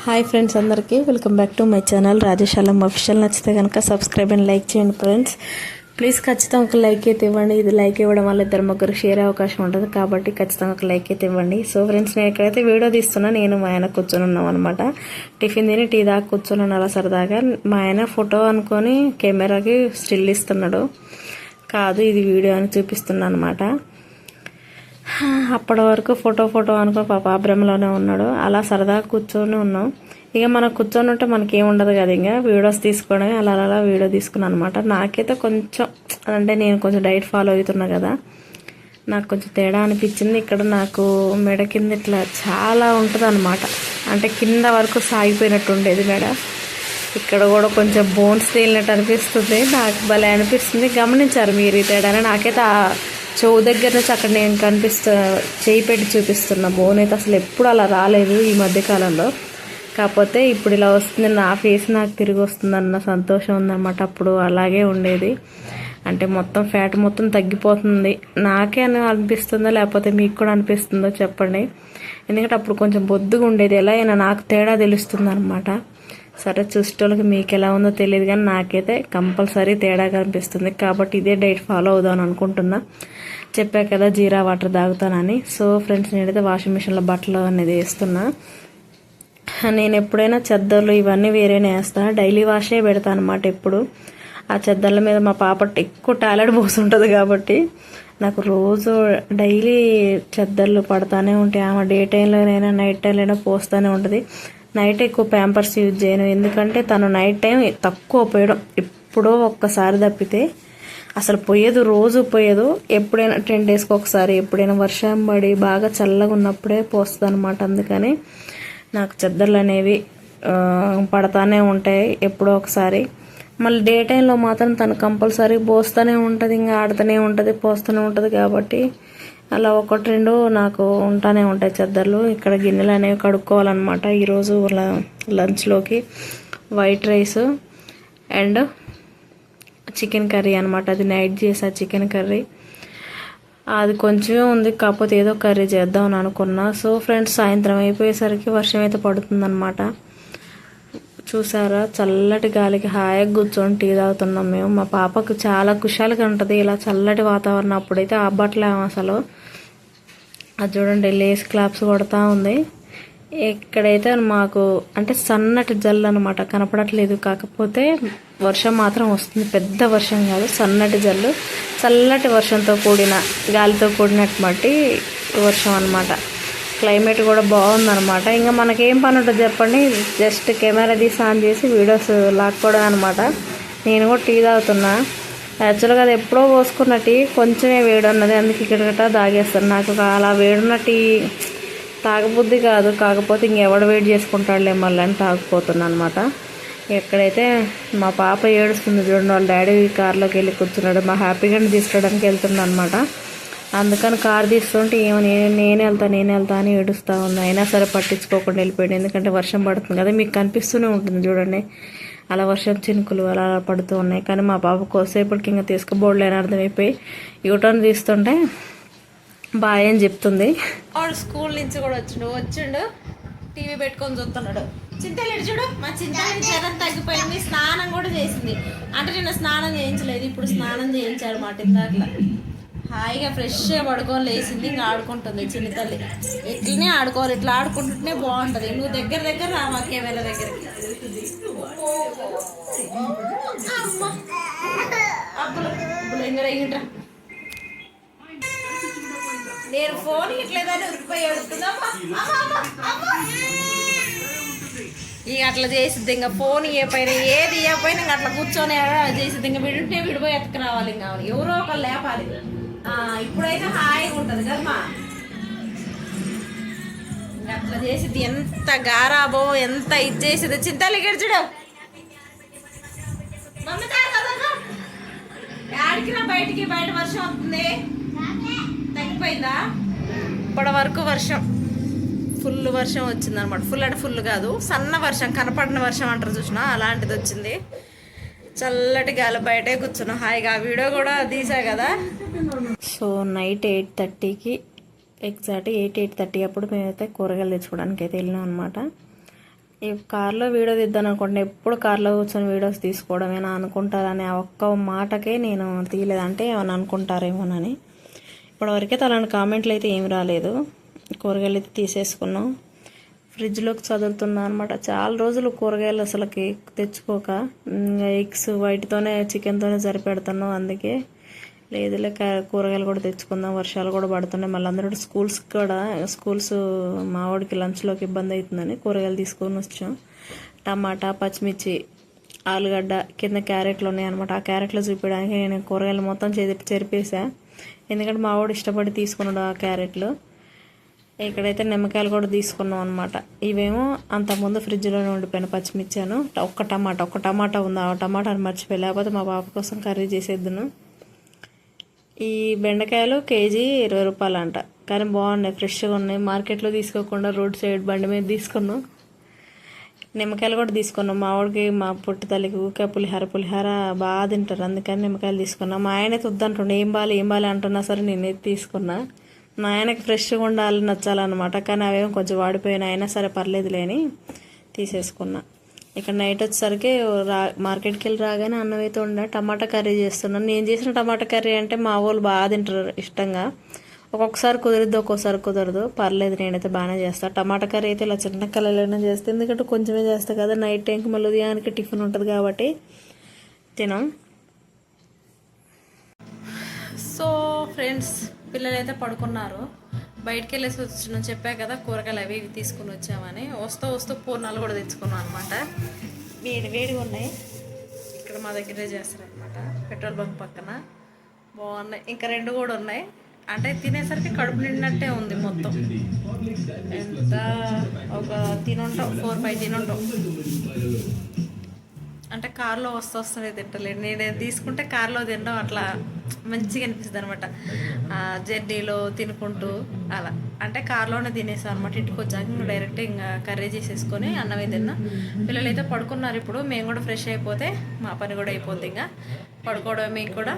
Hi friends, అందరికీ welcome back to my channel Rajeshalam official. నచ్చితే కనుక సబ్స్క్రైబ్ అండ్ లైక్ చేయండి ఫ్రెండ్స్. ప్లీజ్ ఖచ్చితంగా ఒక లైక్ అయితే ఇవ్వండి. ఇది లైక్ ఇవ్వడం వల్ల ఇద్దరు ముగ్గురు షేర్ అవకాశం ఉంటుంది కాబట్టి ఖచ్చితంగా ఒక లైక్ అయితే ఇవ్వండి. సో ఫ్రెండ్స్, నేను ఎక్కడైతే వీడియో తీస్తున్నా నేను మా ఆయన కూర్చొని ఉన్నాం అనమాట. టిఫిన్ తిని టీ దాకా కూర్చొని ఉన్నా అలా సరదాగా. మా ఆయన ఫోటో అనుకొని కెమెరాకి స్టిల్ ఇస్తున్నాడు, కాదు ఇది వీడియో అని చూపిస్తున్నా అనమాట. అప్పటి వరకు ఫోటో అనుకో పాప భ్రమలోనే ఉన్నాడు. అలా సరదాగా కూర్చొని ఉన్నాం. ఇక మనం కూర్చొని ఉంటే మనకేముండదు కదా, ఇంకా వీడియోస్ తీసుకోవడమే. అలా వీడియో తీసుకున్నాను అనమాట. నాకైతే కొంచెం అంటే నేను కొంచెం డైట్ ఫాలో అవుతున్నా కదా, నాకు కొంచెం తేడా అనిపించింది. ఇక్కడ నాకు మెడ కింద ఇట్లా చాలా ఉంటుంది అనమాట, అంటే కింద వరకు సాగిపోయినట్టు ఉండేది మెడ. ఇక్కడ కూడా కొంచెం బోన్స్ తేలినట్టు అనిపిస్తుంది. నాకు భలే అనిపిస్తుంది. గమనించారు మీరు ఈ తేడాని? నాకైతే ఆ చెవు దగ్గర నుంచి అక్కడ నేను చేయి పెట్టి చూపిస్తున్న బోన్ అయితే అసలు ఎప్పుడు అలా రాలేదు ఈ మధ్యకాలంలో. కాకపోతే ఇప్పుడు ఇలా వస్తుంది, నా ఫేస్ నాకు తిరిగి వస్తుందన్న సంతోషం ఉందన్నమాట. అప్పుడు అలాగే ఉండేది, అంటే మొత్తం ఫ్యాట్ మొత్తం తగ్గిపోతుంది. నాకే అని అనిపిస్తుందో లేకపోతే మీకు కూడా అనిపిస్తుందో చెప్పండి. ఎందుకంటే అప్పుడు కొంచెం బొద్దుగా ఉండేది, ఎలా అయినా నాకు తేడా తెలుస్తుంది అనమాట. సరే, చూసేటోళ్ళకి మీకు ఎలా ఉందో తెలియదు కానీ నాకైతే కంపల్సరీ తేడా కనిపిస్తుంది. కాబట్టి ఇదే డైట్ ఫాలో అవుదామని అనుకుంటున్నా. చెప్పా కదా జీరా వాటర్ తాగుతానని. సో ఫ్రెండ్స్, నేనైతే వాషింగ్ మిషన్లో బట్టలు అనేది వేస్తున్నా. నేను ఎప్పుడైనా చెద్దర్లు ఇవన్నీ వేరేనే వేస్తాను, డైలీ వాషే పెడతాను అనమాట. ఎప్పుడు ఆ చెద్దర్ల మీద మా పాప ఎక్కువ టాయిలెట్ పోస్తుంటుంది కాబట్టి నాకు రోజు డైలీ చెద్దర్లు పడతానే ఉంటాయి. ఆమె డే టైంలోనైనా నైట్ టైంలోనైనా పోస్తూనే ఉంటుంది. నైట్ ఎక్కువ ప్యాంపర్స్ యూజ్ చేయను, ఎందుకంటే తను నైట్ టైం తక్కువ పోయడం, ఎప్పుడో ఒక్కసారి తప్పితే అసలు పోయేదు, రోజు పోయేదు. ఎప్పుడైనా 10 డేస్కి ఒకసారి, ఎప్పుడైనా వర్షం పడి బాగా చల్లగా ఉన్నప్పుడే పోస్తుంది అనమాట. అందుకని నాకు చెద్దర్లు అనేవి పడతానే ఉంటాయి ఎప్పుడో ఒకసారి. మళ్ళీ డే టైంలో మాత్రం తను కంపల్సరీ పోస్తూనే ఉంటుంది, ఇంకా ఆడుతూనే ఉంటుంది, పోస్తూనే ఉంటుంది. కాబట్టి అలా ఒకటి రెండు నాకు ఉంటానే ఉంటాయి చెద్దర్లు. ఇక్కడ గిన్నెలు అనేవి కడుక్కోవాలన్నమాట. ఈరోజు లంచ్లోకి white rice and chicken curry అనమాట. అది నైట్ చేసా చికెన్ కర్రీ, అది కొంచెమే ఉంది, కాకపోతే ఏదో కర్రీ చేద్దామని అనుకున్నా. సో ఫ్రెండ్స్, సాయంత్రం అయిపోయేసరికి వర్షం అయితే పడుతుందన్నమాట. చూసారా, చల్లటి గాలికి హాయిగా కూర్చొని టీ తాగుతున్నాం మేము. మా పాపకు చాలా కుషాలుగా ఉంటుంది ఇలా చల్లటి వాతావరణం. అప్పుడైతే ఆబ్బట్లేము అసలు. అది చూడండి, లేస్ క్లాప్స్ కొడతా ఉంది. ఇక్కడైతే మాకు అంటే సన్నటి జల్లు అనమాట, కనపడట్లేదు. కాకపోతే వర్షం మాత్రం వస్తుంది, పెద్ద వర్షం కాదు, సన్నటి జల్లు. చల్లటి వర్షంతో కూడిన గాలితో కూడినటువంటి వర్షం అనమాట. క్లైమేట్ కూడా బాగుందనమాట. ఇంకా మనకేం పని ఉంటుంది చెప్పండి, జస్ట్ కెమెరా తీసి ఆన్ చేసి వీడియోస్ లాక్కోవడం అనమాట. నేను కూడా టీ తాగుతున్నా. యాక్చువల్గా అది ఎప్పుడో పోసుకున్న టీ కొంచెమే వేడి ఉన్నది, అందుకే ఇక్కడ తాగేస్తాను. నాకు అలా వేడున్న టీ తాగబుద్ధి కాదు, కాకపోతే ఇంకెవడ వేడి చేసుకుంటాడులే మళ్ళీ అని తాగిపోతున్నా అనమాట. ఎక్కడైతే మా పాప ఏడుస్తుంది చూడండి, వాళ్ళ డాడీ కార్లోకి వెళ్ళి కూర్చున్నాడు. మా హ్యాపీగా తీసుకోవడానికి వెళ్తున్నా అనమాట. అందుకని కారు తీస్తుంటే ఏమో నేనే వెళ్తా అని ఏడుస్తూ ఉంది. అయినా సరే పట్టించుకోకుండా వెళ్ళిపోయాడు, ఎందుకంటే వర్షం పడుతుంది కదా. మీకు కనిపిస్తూనే ఉంటుంది చూడండి, అలా వర్షం చినుకులు అలా పడుతూ ఉన్నాయి. కానీ మా బాబు కోసేపటికి ఇంకా తీసుకుపోవడలేని అర్థమైపోయి యూటర్న్ తీస్తుంటే బాయ్ అని చెప్తుంది. వాడు స్కూల్ నుంచి కూడా వచ్చిండు టీవీ పెట్టుకొని చూస్తున్నాడు. చింతలేడు చూడు, మా చింతలేడు జ్వరం తగ్గిపోయింది, స్నానం కూడా చేసింది. అంటే నిన్న స్నానం చేయించలేదు, ఇప్పుడు స్నానం చేయించాడు మాట. ఇందాకలా హాయిగా ఫ్రెష్గా పడుకొని లేచింది, ఇంకా ఆడుకుంటుంది చిన్న తల్లి. ఇట్లనే ఆడుకోవాలి, ఇట్లా ఆడుకుంటుంటేనే బాగుంటుంది. నువ్వు దగ్గర రా మా కెమెరా దగ్గరికి. ఇంకరా నేను ఫోన్ ఇట్లేదని ఉరిపోయి అడుగుతుందా ఇక అట్లా చేసిద్ది. ఇంకా ఫోన్ ఇవ్వపోయినా ఏది ఇవ్వకపోయినా ఇంకా అట్లా కూర్చొని చేసిద్ది. ఇంకా విడుంటే విడిపోయి ఎత్తుకురావాలి, ఇంకా ఎవరో ఒకరు లేపాలి. ఇప్పుడైతే హాయిగా ఉంటుంది కదమ్మా. ఇంకా అట్లా చేసిద్ది, ఎంత గారాబో ఎంత ఇది చేసిద్ది. చింతలు ఇక్కడ చూడు, ఆడికినా బయటికి, బయట వర్షం వస్తుంది. తగ్గిపోయిందా? ఇప్పటి వరకు వర్షం ఫుల్ వర్షం వచ్చిందనమాట. ఫుల్ అంటే ఫుల్ కాదు, సన్న వర్షం, కనపడిన వర్షం అంటారు చూసినా, అలాంటిది వచ్చింది. చల్లటి గాలి, బయటే కూర్చున్నాం హాయిగా. వీడియో కూడా తీసా కదా. సో నైట్ 8:30కి ఎగ్జాక్ట్ 8:30 అప్పుడు మేమైతే కూరగాయలు తెచ్చుకోవడానికి అయితే వెళ్ళినాం అనమాట. ఈ కార్లో వీడియో తీద్దాను అనుకుంటే ఎప్పుడు కార్లో కూర్చొని వీడియోస్ తీసుకోవడమేనా అనుకుంటారని ఆ ఒక్క మాటకే నేను తీయలేదంటే ఏమైనా అనుకుంటారేమోనని. ఇప్పటివరకే అలాంటి కామెంట్లు అయితే ఏమి రాలేదు. కూరగాయలు అయితే తీసేసుకున్నాం. ఫ్రిడ్జ్లోకి చదువుతున్నాం అనమాట. చాలా రోజులు కూరగాయలు అసలుకి తెచ్చుకోక ఎగ్స్ వాటితోనే చికెన్తోనే సరిపెడుతున్నాం. అందుకే లేదులే కూరగాయలు కూడా తెచ్చుకుందాం, వర్షాలు కూడా పడుతున్నాయి, మళ్ళీ అందరూ స్కూల్స్ మా వాడికి లంచ్లోకి ఇబ్బంది అవుతుందని కూరగాయలు తీసుకొని వచ్చాం. టమాటా, పచ్చిమిర్చి, ఆలుగడ్డ, కింద క్యారెట్లు ఉన్నాయన్నమాట. ఆ క్యారెట్లు చూపించడానికి నేను కూరగాయలు మొత్తం చెరిపేసా, ఎందుకంటే మా వాడు ఇష్టపడి తీసుకున్నాడు ఆ క్యారెట్లు. ఇక్కడైతే నిమ్మకాయలు కూడా తీసుకున్నాం అనమాట. ఇవేమో అంతకుముందు ఫ్రిడ్జ్లోనే ఉండిపోయిన పచ్చిమిర్చాను. ఒక్క టమాటా ఉంది, ఆ టమాటాను మర్చిపోయి, లేకపోతే మా పాప కోసం కర్రీ చేసేద్దును. ఈ బెండకాయలు కేజీ 20 రూపాయలు అంట, కానీ బాగున్నాయి, ఫ్రెష్గా ఉన్నాయి. మార్కెట్లో తీసుకోకుండా రోడ్ సైడ్ బండి మీద తీసుకున్నాం. నిమ్మకాయలు కూడా తీసుకున్నాం. మా వాడికి, మా పుట్టి తల్లికి ఊకే పులిహార బాగా తింటారు, అందుకని నిమ్మకాయలు తీసుకున్నాం. మా ఆయన వద్దంటుండే, ఏం బాలి అంటున్నా సరే నేనైతే తీసుకున్నా. మా ఆయనకి ఫ్రెష్గా ఉండాలి, నచ్చాలన్నమాట. కానీ అవేమో కొంచెం వాడిపోయినా, అయినా సరే పర్లేదులే అని తీసేసుకున్నా. ఇక్కడ నైట్ వచ్చేసరికి మార్కెట్కి వెళ్ళి రాగానే అన్నం అయితే ఉండే టమాటా కర్రీ చేస్తున్నాను. నేను చేసిన టమాటా కర్రీ అంటే మా వాళ్ళు బాగా తింటారు ఇష్టంగా. ఒక్కొక్కసారి కుదిరిద్ది, ఒక్కొక్కసారి కుదరదు, పర్లేదు, నేనైతే బాగానే చేస్తాను. టమాటా కర్రీ అయితే ఇలా చిన్న కలర్లోనే చేస్తాను, ఎందుకంటే కొంచెమే చేస్తాను కదా, నైట్ టైంకి మళ్ళీ ఉదయానికి టిఫిన్ ఉంటుంది కాబట్టి తినం. సో ఫ్రెండ్స్, పిల్లలు అయితే పడుకున్నారు. బయటికి వెళ్ళేసి వచ్చినాం, చెప్పా కదా కూరగాయలు అవి ఇవి తీసుకుని వచ్చామని. వస్తూ పూర్ణాలు కూడా తెచ్చుకున్నాం అనమాట. వేడిగా ఉన్నాయి. ఇక్కడ మా దగ్గరే చేస్తారనమాట, పెట్రోల్ బంక్ పక్కన. బాగున్నాయి. ఇంకా 2 కూడా ఉన్నాయి. అంటే తినేసరికి కడుపు నిండినట్టే ఉంది మొత్తం. ఎంత ఒక 4-5 తినుంటాం. అంటే కార్లో వస్తుండే తింటలేదు. నేను తీసుకుంటే కార్లో తినడం అట్లా మంచిగా అనిపిస్తుంది అనమాట. జర్నీలో తినుకుంటూ అలా, అంటే కార్లోనే తినేసాను అనమాట. ఇంటికి వచ్చాక డైరెక్ట్ ఇంకా కర్రీ చేసేసుకొని అన్నమే తిన్నా. పిల్లలు అయితే పడుకున్నారు. ఇప్పుడు మేము కూడా ఫ్రెష్ అయిపోతే మా పని కూడా అయిపోద్ది, ఇంకా పడుకోవడమే కూడా.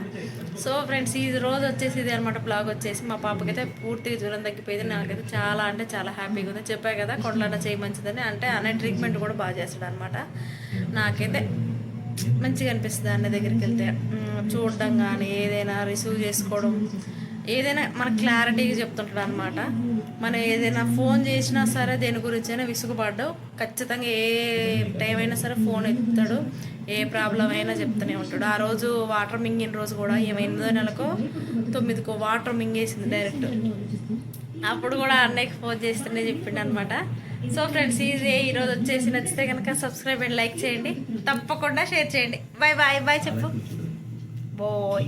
సో ఫ్రెండ్స్, ఈ రోజు వచ్చేసి ఇది అనమాట బ్లాగ్ వచ్చేసి. మా పాపకైతే పూర్తిగా జ్వరం తగ్గిపోయింది. నాకైతే చాలా అంటే చాలా హ్యాపీగా ఉంది. చెప్పా కదా కొండలన్న చేయి మంచిదని, అంటే అనే ట్రీట్మెంట్ కూడా బాగా చేస్తాడు అనమాట. నాకైతే మంచిగా అనిపిస్తుంది అన్న దగ్గరికి వెళ్తే. చూడడం కానీ, ఏదైనా రిసీవ్ చేసుకోవడం, ఏదైనా మనకు క్లారిటీగా చెప్తుంటాడు అనమాట. మనం ఏదైనా ఫోన్ చేసినా సరే, దేని గురించి అయినా విసుగుపడ్డావు, ఖచ్చితంగా ఏ టైం అయినా సరే ఫోన్ ఎత్తుతాడు, ఏ ప్రాబ్లం అయినా చెప్తూనే ఉంటాడు. ఆ రోజు వాటర్ మింగిన రోజు కూడా, 8వ నెలకో 9కో వాటర్ మింగేసింది డైరెక్ట్. అప్పుడు కూడా అన్నయ్యకి ఫోన్ చేస్తూనే చెప్పిండు అనమాట. సో ఫ్రెండ్స్, ఈరోజు వచ్చేసి నచ్చితే కనుక సబ్స్క్రైబ్ అండ్ లైక్ చేయండి, తప్పకుండా షేర్ చేయండి. బాయ్ చెప్పు. బాయ్.